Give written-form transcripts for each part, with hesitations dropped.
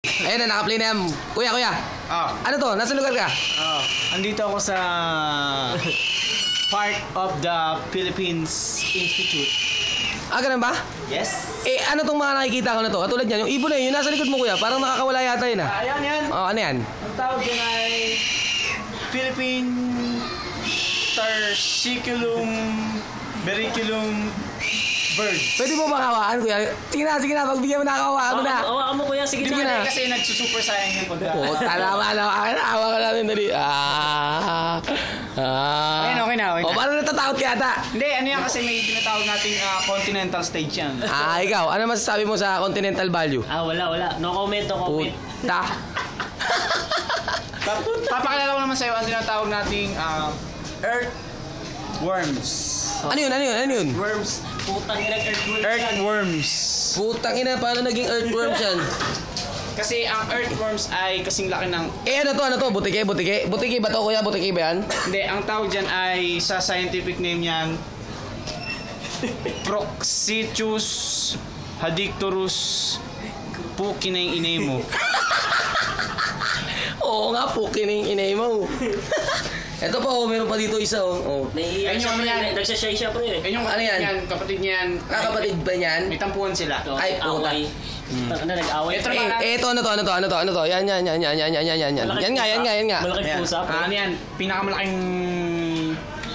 Ayun na, naka-play na yan. Kuya. Ano to? Nasa lugar ka? Andito ako sa part of the Philippines Institute. Ganun ba? Yes. Ano tong mga nakikita ko na to? Katulad yan, yung ibon na yun, yung nasa likod mo kuya. Parang nakakawala yata yun Ayan. Ano yan? Ang tawag dyan ay Philippine Tarsiculum Vericulum Bird. Pwede mo bang hawakan kuya? Sige na, pagbigyan mo na hawakan mo na. Hawakan mo kuya, sige na. Kasi nagsusuper sayang yung pagka. Tama na, hawakan natin dali. Ayun, okay na. Parang natatakot ka yata. Hindi, ano yan kasi may tinatawag nating continental stage yan. Ikaw, ano masasabi mo sa continental value? Wala. No comment. Puta. Papakilala ko naman sa'yo ang tinatawag nating earthworms. Ano yun? Worms. Putang ina, earthworms. Earthworms. Putang ina, paano naging earthworms yan? Kasi ang earthworms ay kasing laki ng... Ano to? Butike? Butike ba to kuya? Butike ba yan? Hindi, ang tawag dyan ay sa scientific name yan Proxychus hadictorus pukineng inay mo. Oo nga, pukin yung inay mo. Ito pa, meron pa dito isa. Naiiyak siya, nagsashay siya po eh. Ano yan? Kapatid niyan. Kapatid ba niyan? May tampuhan sila. Ay, puta. Nag-away. Ano to? Yan. Yan nga. Malaking pusa. Ano yan? Pinakamalaking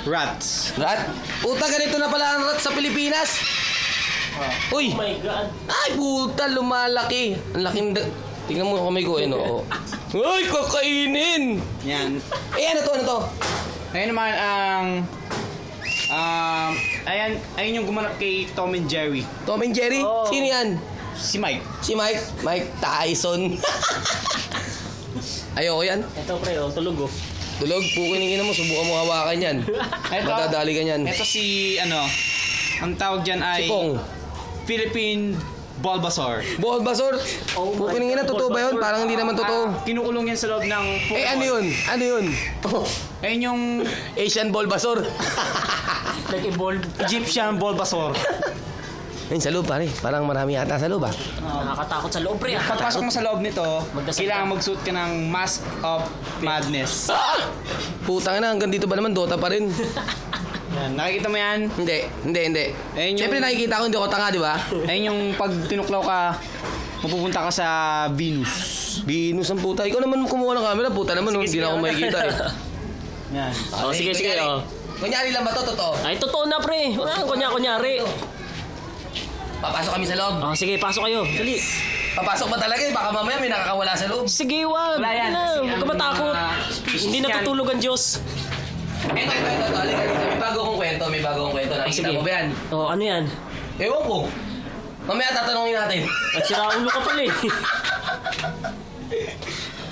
rats. Rat? Puta, ganito na pala ang rat sa Pilipinas. Uy! Oh my God. Ay, puta, lumalaki. Ang laking... Tingnan mo kamay ko, Ay, kakainin! Yan. Ano to? Ngayon naman ayun yung gumanap kay Tom and Jerry. Tom and Jerry? Oh. Sino yan? Si Mike. Si Mike? Mike Tyson. Ayoko yan. Ito pre, tulog. Tulog, pukiningin mo, subukan mo hawakan yan. Madadali ka yan. Ito si, ang tawag dyan ay... Si Pong. Philippine Bulbasaur. Bulbasaur? Pukiningin na, totoo ba yun? Parang hindi naman totoo. Kinukulong yan sa loob ng Pokemon. Ano yun? Ayun yung... Asian Bulbasaur. Nag-evolve. Egyptian Bulbasaur. Ayun, sa loob pare. Parang marami yata sa loob Nakakatakot sa loob pre. Pagpasok mo sa loob nito, Magdasal kailangan ka. magsuot ka ng Mask of Madness. Putang na, hanggang dito pa naman, Dota pa rin. Yan, nakikita mo yan? Hindi. Ayun yung- Siyempre nakikita ko, hindi ako tanga, di ba? Ayun yung pag tinuklaw ka, mapupunta ka sa Venus. Venus ang puta. Ikaw naman kumuha ng camera, puta naman, hindi na ako makikita Yan. Sige. Kunyari lang ba to, totoo? Ay, totoo na pre. Wala kang kunyari. Papasok kami sa loob. Sige, pasok kayo. Dali. Papasok ba talaga baka mamaya may nakakawala sa loob. Sige, wag. Wala yan. Huwag ka matakot. Hindi natutulog ang Diyos. Ito. Halika dito. May bagong kwento. Nakikita mo ba yan? Ano yan? Ewan ko. Mamaya tatanungin natin. At sira ulo ka pala eh.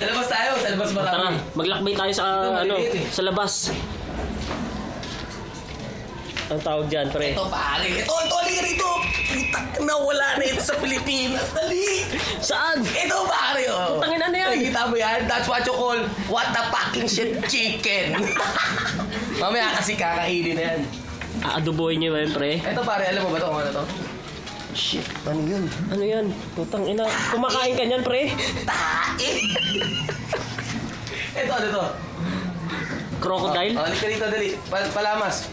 Sa labas tayo. Sa labas ba tayo? Tara, maglakbay tayo sa sa labas. Ang tawag dyan, pre. Ito pare. Ito. Halika rito. Nawala na ito sa Pilipinas. Dali. Saan? Ito pare. Putangin na yan. Nakikita mo yan? That's what you call what the fucking shit chicken. Mamaya kasi kakainin na yan. Aadoboy niyo yun, pre. Ito pare. Alam mo ba ito kung ano to? Shit. Ano yun? Ano yan? Putang ina. Kumakain ka niyan, pre. Tain. Ito. Ano to? Crocodile? Halika dito. Dali. Palamas.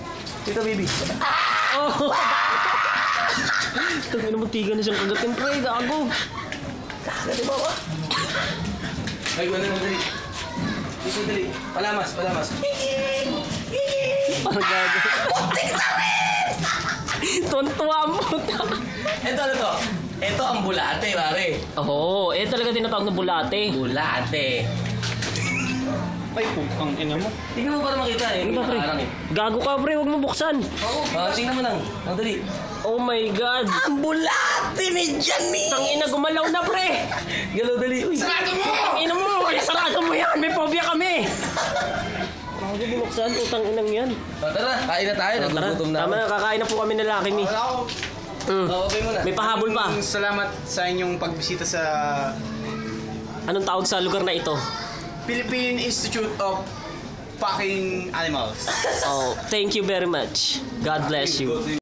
Dito, baby. Oh! Tangin mo, tiga na siyang kagatin, pre. Gago. Dali ba ako? Ay, ganda mo, dali. Dito, dali. Palamas. Parang gago. Putik na rin! Tuntua mo. Ito, ano to? Ito ang bulate, pare. Oo, talaga tinatawag na bulate. Bulate. Ay, putang ina mo. Tingnan mo para makita eh. Ano ba, pre? Gago ka, pre. Huwag mo buksan. Tingnan mo lang. Dali. Oh my God. Ang bulate ni Johnny! Tangina, gumalaw na, pre. Galaw, dali. Uy. Sarado mo! Tangina mo. Sarado mo yan. May phobia kami. Gago binuksan. Utang inang yan. Tara, kain na tayo. Nagugutom na. Tama na, kakain na po kami nila, Kimi. Wala ako. Okay muna. May pahabol pa. Salamat sa inyong pagbisita sa Anong tawag sa lugar na ito? Philippine Institute of Fucking Animals. Oh, thank you very much. God bless you.